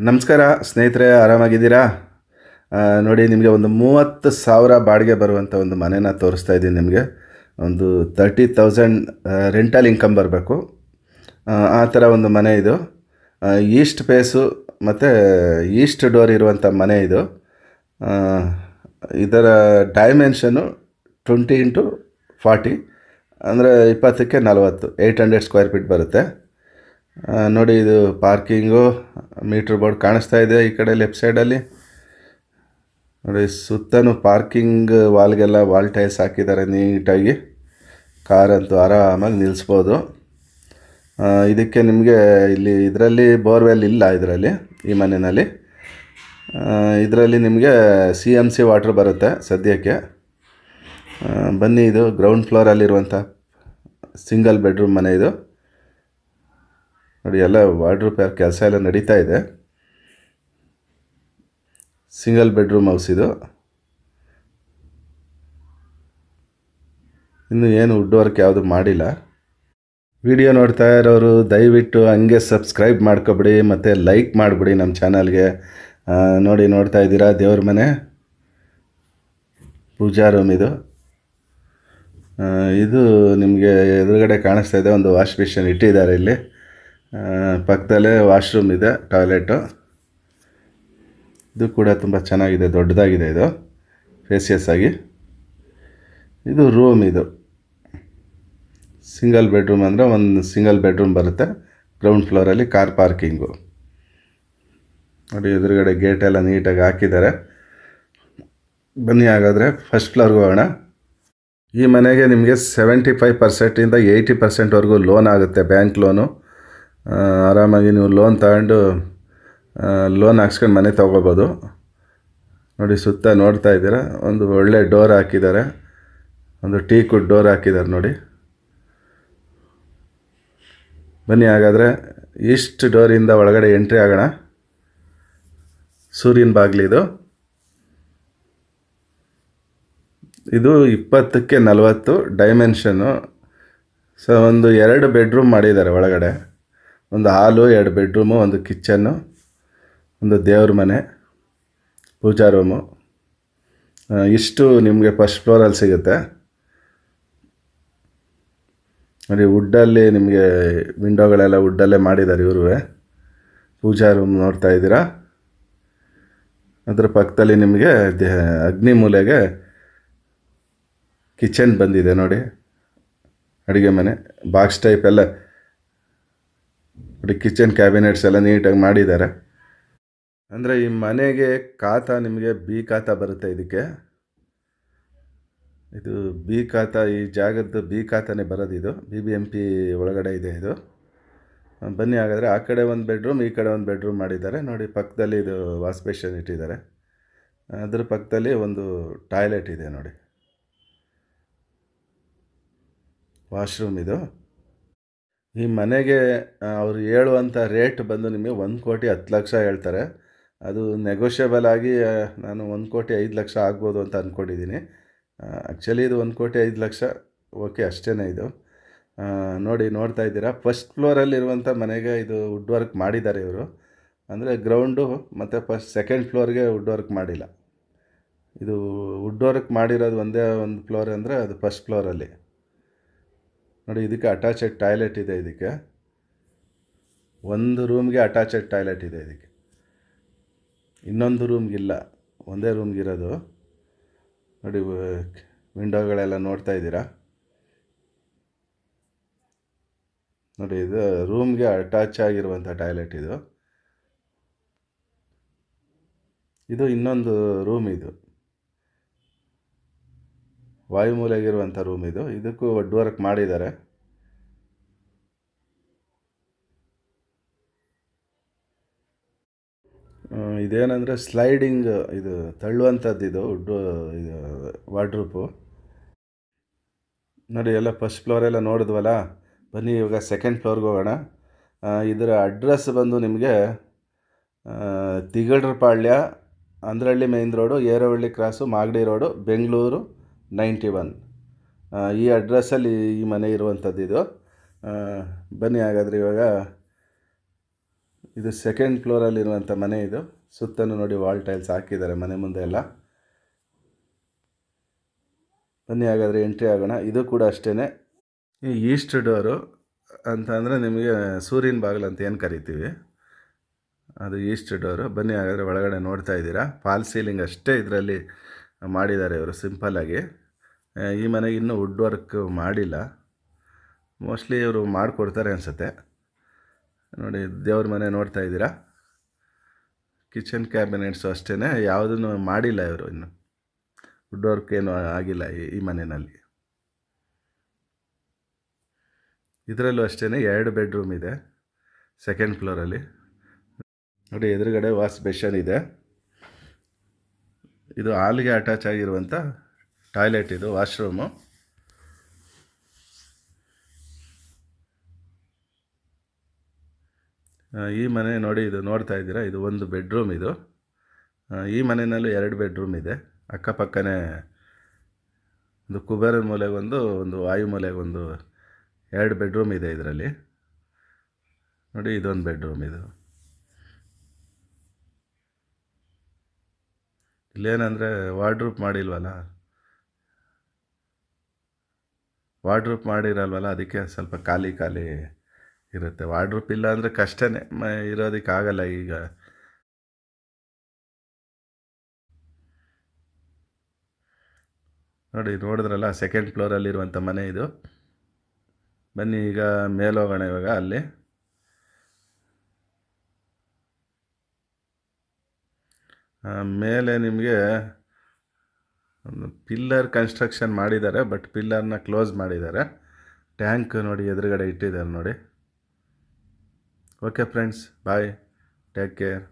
ನಮಸ್ಕಾರ ಸ್ನೇಹಿತರೆ, ಆರಾಮಾಗಿದ್ದೀರಾ? ನೋಡಿ, ನಿಮಗೆ ಒಂದು 30,000 ಬಾಡಿಗೆ ಬರುವಂಥ ಒಂದು ಮನೆನ ತೋರಿಸ್ತಾ ಇದ್ದೀನಿ. ನಿಮಗೆ ಒಂದು 30,000 ರೆಂಟಲ್ ಇನ್ಕಮ್ ಬರಬೇಕು. ಆ ಥರ ಒಂದು ಮನೆ ಇದು. ಈಸ್ಟ್ ಫೇಸು ಮತ್ತು ಈಸ್ಟ್ ಡೋರ್ ಇರುವಂಥ ಮನೆ ಇದು. ಇದರ ಡೈಮೆನ್ಷನು 20x40 ಅಂದರೆ 20ಕ್ಕೆ 40, 800 ಸ್ಕ್ವೇರ್ ಫೀಟ್ ಬರುತ್ತೆ. ನೋಡಿ, ಇದು ಪಾರ್ಕಿಂಗು, ಮೀಟ್ರ್ ಬೋರ್ಡ್ ಕಾಣಿಸ್ತಾ ಇದೆ ಈ ಕಡೆ ಲೆಫ್ಟ್ ಸೈಡಲ್ಲಿ. ನೋಡಿ, ಸುತ್ತಲೂ ಪಾರ್ಕಿಂಗ್ ವಾಲ್ಗೆಲ್ಲ ವಾಲ್ ಟೈಲ್ಸ್ ಹಾಕಿದ್ದಾರೆ ನೀಟಾಗಿ. ಕಾರಂತೂ ಆರಾಮಾಗಿ ನಿಲ್ಲಿಸ್ಬೋದು. ಇದಕ್ಕೆ ನಿಮಗೆ ಇದರಲ್ಲಿ ಬೋರ್ವೆಲ್ ಇಲ್ಲ. ಈ ಮನೆಯಲ್ಲಿ ಇದರಲ್ಲಿ ನಿಮಗೆ CMC ವಾಟ್ರ್ ಬರುತ್ತೆ ಸದ್ಯಕ್ಕೆ. ಬನ್ನಿ, ಇದು ಗ್ರೌಂಡ್ ಫ್ಲೋರಲ್ಲಿರುವಂಥ ಸಿಂಗಲ್ ಬೆಡ್ರೂಮ್ ಮನೆ ಇದು. ನೋಡಿ, ಎಲ್ಲ ವಾರ್ಡ್ ರಿಪೇರ್ ಕೆಲಸ ಎಲ್ಲ ನಡೀತಾ ಇದೆ. ಸಿಂಗಲ್ ಬೆಡ್ರೂಮ್ ಹೌಸ್ ಇದು. ಇನ್ನು ಏನು ವುಡ್ ವರ್ಕ್ ಯಾವುದು ಮಾಡಿಲ್ಲ. ವಿಡಿಯೋ ನೋಡ್ತಾ ಇರೋರು ದಯವಿಟ್ಟು ಹಂಗೆ ಸಬ್ಸ್ಕ್ರೈಬ್ ಮಾಡ್ಕೊಬಿಡಿ ಮತ್ತು ಲೈಕ್ ಮಾಡಿಬಿಡಿ ನಮ್ಮ ಚಾನಲ್ಗೆ. ನೋಡಿ, ನೋಡ್ತಾ ಇದ್ದೀರಾ ದೇವ್ರ ಮನೆ, ಪೂಜಾ ರೂಮ್ ಇದು. ಇದು ನಿಮಗೆ ಎದುರುಗಡೆ ಕಾಣಿಸ್ತಾ ಇದೆ, ಒಂದು ವಾಶ್ ಬೇಸಿನ್ ಇಟ್ಟಿದ್ದಾರೆ ಇಲ್ಲಿ. ಪಕ್ಕದಲ್ಲೇ ವಾಶ್ರೂಮ್ ಇದೆ, ಟಾಯ್ಲೆಟು. ಇದು ಕೂಡ ತುಂಬ ಚೆನ್ನಾಗಿದೆ, ದೊಡ್ಡದಾಗಿದೆ ಇದು, ಸ್ಪೇಸಿಯಸ್ ಆಗಿ. ಇದು ರೂಮ್ ಇದು. ಸಿಂಗಲ್ ಬೆಡ್ರೂಮ್ ಅಂದರೆ ಒಂದು ಸಿಂಗಲ್ ಬೆಡ್ರೂಮ್ ಬರುತ್ತೆ. ಗ್ರೌಂಡ್ ಫ್ಲೋರಲ್ಲಿ ಕಾರ್ ಪಾರ್ಕಿಂಗು. ನೋಡಿ, ಎದುರುಗಡೆ ಗೇಟ್ ಎಲ್ಲ ನೀಟಾಗಿ ಹಾಕಿದ್ದಾರೆ. ಬನ್ನಿ, ಹಾಗಾದರೆ ಫಸ್ಟ್ ಫ್ಲೋರ್ಗೆ ಹೋಗೋಣ. ಈ ಮನೆಗೆ ನಿಮಗೆ 75%ಇಂದ 80%ವರೆಗೂ ಲೋನ್ ಆಗುತ್ತೆ, ಬ್ಯಾಂಕ್ ಲೋನು. ಆರಾಮಾಗಿ ನೀವು ಲೋನ್ ತಗೊಂಡು ಲೋನ್ ಹಾಕ್ಸ್ಕೊಂಡು ಮನೆ ತೊಗೋಬೋದು. ನೋಡಿ, ಸುತ್ತ ನೋಡ್ತಾ ಇದ್ದೀರಾ, ಒಂದು ಒಳ್ಳೆ ಡೋರ್ ಹಾಕಿದ್ದಾರೆ, ಒಂದು ಟೀಕುಡ್ ಡೋರ್ ಹಾಕಿದ್ದಾರೆ ನೋಡಿ. ಬನ್ನಿ, ಹಾಗಾದರೆ ಈಸ್ಟ್ ಡೋರಿಂದ ಒಳಗಡೆ ಎಂಟ್ರಿ ಆಗೋಣ. ಸೂರ್ಯನ ಬಾಗಿಲಿದು. ಇದು 20ಕ್ಕೆ 40 ಡೈಮೆನ್ಷನ್ನು. ಒಂದು 2 ಬೆಡ್ರೂಮ್ ಮಾಡಿದ್ದಾರೆ ಒಳಗಡೆ. ಒಂದು ಹಾಲು, 2 ಬೆಡ್ರೂಮು, ಒಂದು ಕಿಚನ್ನು, ಒಂದು ದೇವ್ರ ಮನೆ, ಪೂಜಾ ರೂಮು. ಇಷ್ಟು ನಿಮಗೆ ಫಸ್ಟ್ ಫ್ಲೋರಲ್ಲಿ ಸಿಗುತ್ತೆ. ನೋಡಿ, ವುಡ್ಡಲ್ಲಿ ನಿಮಗೆ ವಿಂಡೋಗಳೆಲ್ಲ ವುಡ್ಡಲ್ಲೇ ಮಾಡಿದ್ದಾರೆ ಇವರು. ಪೂಜಾ ರೂಮ್ ನೋಡ್ತಾ ಇದ್ದೀರಾ. ಅದರ ಪಕ್ಕದಲ್ಲಿ ನಿಮಗೆ ಅಗ್ನಿ ಮೂಲೆಗೆ ಕಿಚನ್ ಬಂದಿದೆ ನೋಡಿ, ಅಡುಗೆ ಮನೆ ಬಾಕ್ಸ್ ಟೈಪ್ ಎಲ್ಲ. ನೋಡಿ, ಕಿಚನ್ ಕ್ಯಾಬಿನೆಟ್ಸ್ ಎಲ್ಲ ನೀಟಾಗಿ ಮಾಡಿದ್ದಾರೆ. ಅಂದರೆ ಈ ಮನೆಗೆ ಖಾತಾ ನಿಮಗೆ ಬಿ ಖಾತಾ ಬರುತ್ತೆ. ಇದು ಬಿ ಖಾತಾ, ಈ ಜಾಗದ್ದು ಬಿ ಖಾತಾನೇ ಬರೋದು. ಇದು BBMP ಒಳಗಡೆ ಇದೆ ಇದು. ಬನ್ನಿ, ಹಾಗಾದರೆ ಆ ಕಡೆ ಒಂದು ಬೆಡ್ರೂಮ್, ಈ ಕಡೆ ಒಂದು ಬೆಡ್ರೂಮ್ ಮಾಡಿದ್ದಾರೆ ನೋಡಿ. ಪಕ್ಕದಲ್ಲಿ ಇದು ವಾಶ್ ಬೇಸಿನ್ ಇಟ್ಟಿದ್ದಾರೆ. ಅದ್ರ ಪಕ್ಕದಲ್ಲಿ ಒಂದು ಟಾಯ್ಲೆಟ್ ಇದೆ ನೋಡಿ, ವಾಶ್ರೂಮ್ ಇದು. ಈ ಮನೆಗೆ ಅವರು ಹೇಳುವಂಥ ರೇಟ್ ಬಂದು ನಿಮಗೆ 1,10,00,000 ಹೇಳ್ತಾರೆ. ಅದು ನೆಗೋಷಿಯಬಲ್ ಆಗಿ ನಾನು 1,05,00,000 ಆಗ್ಬೋದು ಅಂತ ಅಂದ್ಕೊಂಡಿದ್ದೀನಿ. ಆ್ಯಕ್ಚುಲಿ ಇದು 1,05,00,000 ಓಕೆ, ಅಷ್ಟೇ ಇದು. ನೋಡಿ, ನೋಡ್ತಾ ಇದ್ದೀರಾ, ಫಸ್ಟ್ ಫ್ಲೋರಲ್ಲಿರುವಂಥ ಮನೆಗೆ ಇದು ವುಡ್ ವರ್ಕ್ ಮಾಡಿದ್ದಾರೆ ಇವರು. ಅಂದರೆ ಗ್ರೌಂಡು ಮತ್ತು ಸೆಕೆಂಡ್ ಫ್ಲೋರ್ಗೆ ವುಡ್ ವರ್ಕ್ ಮಾಡಿಲ್ಲ. ಇದು ವುಡ್ ವರ್ಕ್ ಮಾಡಿರೋದು ಒಂದೇ ಒಂದು ಫ್ಲೋರ್ ಅಂದರೆ ಅದು ಫಸ್ಟ್ ಫ್ಲೋರಲ್ಲಿ. ನೋಡಿ, ಇದಕ್ಕೆ ಅಟ್ಯಾಚೆಡ್ ಟಾಯ್ಲೆಟ್ ಇದೆ. ಇದಕ್ಕೆ ಒಂದು ರೂಮ್ಗೆ ಅಟ್ಯಾಚೆಡ್ ಟಾಯ್ಲೆಟ್ ಇದೆ. ಇದಕ್ಕೆ ಇನ್ನೊಂದು ರೂಮ್ಗಿಲ್ಲ, ಒಂದೇ ರೂಮ್ಗಿರೋದು. ನೋಡಿ, ವಿಂಡೋಗಳೆಲ್ಲ ನೋಡ್ತಾ ಇದ್ದೀರಾ. ನೋಡಿ, ಇದು ರೂಮ್ಗೆ ಅಟ್ಯಾಚ್ ಆಗಿರುವಂಥ ಟಾಯ್ಲೆಟ್ ಇದು. ಇದು ಇನ್ನೊಂದು ರೂಮ್, ಇದು ವಾಯುಮೂಲೆಗಿರುವಂಥ ರೂಮ್ ಇದು. ಇದಕ್ಕೂ ವುಡ್ ವರ್ಕ್ ಮಾಡಿದ್ದಾರೆ. ಇದೇನೆಂದರೆ ಸ್ಲೈಡಿಂಗ್, ಇದು ತಳ್ಳುವಂಥದ್ದು ಇದು ಇದು ವಾರ್ಡ್ರೋಬು. ನೋಡಿ, ಎಲ್ಲ ಫಸ್ಟ್ ಫ್ಲೋರೆಲ್ಲ ನೋಡಿದ್ವಲ್ಲ. ಬನ್ನಿ, ಇವಾಗ ಸೆಕೆಂಡ್ ಫ್ಲೋರ್ಗೆ ಹೋಗೋಣ. ಇದರ ಅಡ್ರೆಸ್ ಬಂದು ನಿಮಗೆ Tigadrapalya, Andrahalli main road, Eravalli cross, Magadi road, Bengaluru 91. ಈ ಅಡ್ರೆಸ್ಸಲ್ಲಿ ಈ ಮನೆ ಇರುವಂಥದ್ದು ಇದು. ಬನ್ನಿ, ಹಾಗಾದರೆ ಇವಾಗ ಇದು ಸೆಕೆಂಡ್ ಫ್ಲೋರಲ್ಲಿರುವಂಥ ಮನೆ. ಇದು ಸುತ್ತಲೂ ನೋಡಿ ವಾಲ್ ಟೈಲ್ಸ್ ಹಾಕಿದ್ದಾರೆ ಮನೆ ಮುಂದೆ ಎಲ್ಲ. ಬನ್ನಿ ಹಾಗಾದರೆ ಎಂಟ್ರಿ ಆಗೋಣ. ಇದು ಕೂಡ ಅಷ್ಟೇ, ಈ ಈಸ್ಟ್ ಡೋರು ಅಂತ ಅಂದರೆ ನಿಮಗೆ ಸೂರ್ಯನ ಬಾಗಿಲು ಅಂತ ಏನು ಕರಿತೀವಿ, ಅದು ಈಸ್ಟ್ ಡೋರು. ಬನ್ನಿ ಹಾಗಾದರೆ ಒಳಗಡೆ ನೋಡ್ತಾ ಇದ್ದೀರಾ. ಫಾಲ್ ಸೀಲಿಂಗ್ ಅಷ್ಟೇ ಇದರಲ್ಲಿ ಮಾಡಿದ್ದಾರೆ ಇವರು ಸಿಂಪಲ್ಲಾಗಿ. ಈ ಮನೆಗೆ ಇನ್ನೂ ವುಡ್ ವರ್ಕ್ ಮಾಡಿಲ್ಲ, ಮೋಸ್ಟ್ಲಿ ಇವರು ಮಾಡಿಕೊಡ್ತಾರೆ ಅನಿಸುತ್ತೆ. ನೋಡಿ ದೇವ್ರ ಮನೆ ನೋಡ್ತಾ ಇದ್ದೀರಾ. ಕಿಚನ್ ಕ್ಯಾಬಿನೆಟ್ಸು ಅಷ್ಟೇ, ಯಾವುದನ್ನು ಮಾಡಿಲ್ಲ ಇವರು ಇನ್ನು. ವುಡ್ ವರ್ಕ್ ಏನೂ ಆಗಿಲ್ಲ ಈ ಮನೆಯಲ್ಲಿ. ಇದರಲ್ಲೂ ಅಷ್ಟೇ 2 ಬೆಡ್ರೂಮ್ ಇದೆ ಸೆಕೆಂಡ್ ಫ್ಲೋರಲ್ಲಿ. ನೋಡಿ ಎದುರುಗಡೆ ವಾಶ್ ಬೇಷನ್ ಇದೆ. ಇದು ಹಾಲ್ಗೆ ಅಟ್ಯಾಚ್ ಆಗಿರುವಂಥ ಟಾಯ್ಲೆಟ್, ಇದು ವಾಶ್ರೂಮು. ಈ ಮನೆ ನೋಡಿ, ಇದು ನೋಡ್ತಾ ಇದ್ದೀರಾ, ಇದು 1 ಬೆಡ್ರೂಮ್. ಇದು ಈ ಮನೆಯಲ್ಲೂ 2 ಬೆಡ್ರೂಮ್ ಇದೆ. ಅಕ್ಕಪಕ್ಕನೇ ಒಂದು ಕುಬೇರನ ಮೂಲೆಗೊಂದು, ಒಂದು ವಾಯು ಮೂಲೆಗೊಂದು 2 ಬೆಡ್ರೂಮ್ ಇದೆ ಇದರಲ್ಲಿ. ನೋಡಿ ಇದೊಂದು ಬೆಡ್ರೂಮ್. ಇದು ಇಲ್ಲೇನಂದರೆ ವಾರ್ಡ್ರೂಪ್ ಮಾಡಿಲ್ವಲ್ಲ, ಅದಕ್ಕೆ ಸ್ವಲ್ಪ ಖಾಲಿ ಇರುತ್ತೆ. ವಾರ್ಡ್ರೂಪ್ ಇಲ್ಲ ಅಂದರೆ ಕಷ್ಟನೇ, ಇರೋದಕ್ಕಾಗಲ್ಲ ಈಗ. ನೋಡಿದ್ರಲ್ಲ ಸೆಕೆಂಡ್ ಫ್ಲೋರಲ್ಲಿರುವಂಥ ಮನೆ ಇದು. ಬನ್ನಿ ಈಗ ಮೇಲೋಗೋಣ ಇವಾಗ. ಅಲ್ಲಿ ಮೇಲೆ ನಿಮಗೆ ಒಂದು ಪಿಲ್ಲರ್ ಕನ್ಸ್ಟ್ರಕ್ಷನ್ ಮಾಡಿದ್ದಾರೆ, ಬಟ್ ಪಿಲ್ಲರ್ನ ಕ್ಲೋಸ್ ಮಾಡಿದ್ದಾರೆ. ಟ್ಯಾಂಕ್ ನೋಡಿ ಎದುರುಗಡೆ ಇಟ್ಟಿದ್ದಾರೆ ನೋಡಿ. ಓಕೆ ಫ್ರೆಂಡ್ಸ್, ಬಾಯ್, ಟೇಕ್ ಕೇರ್.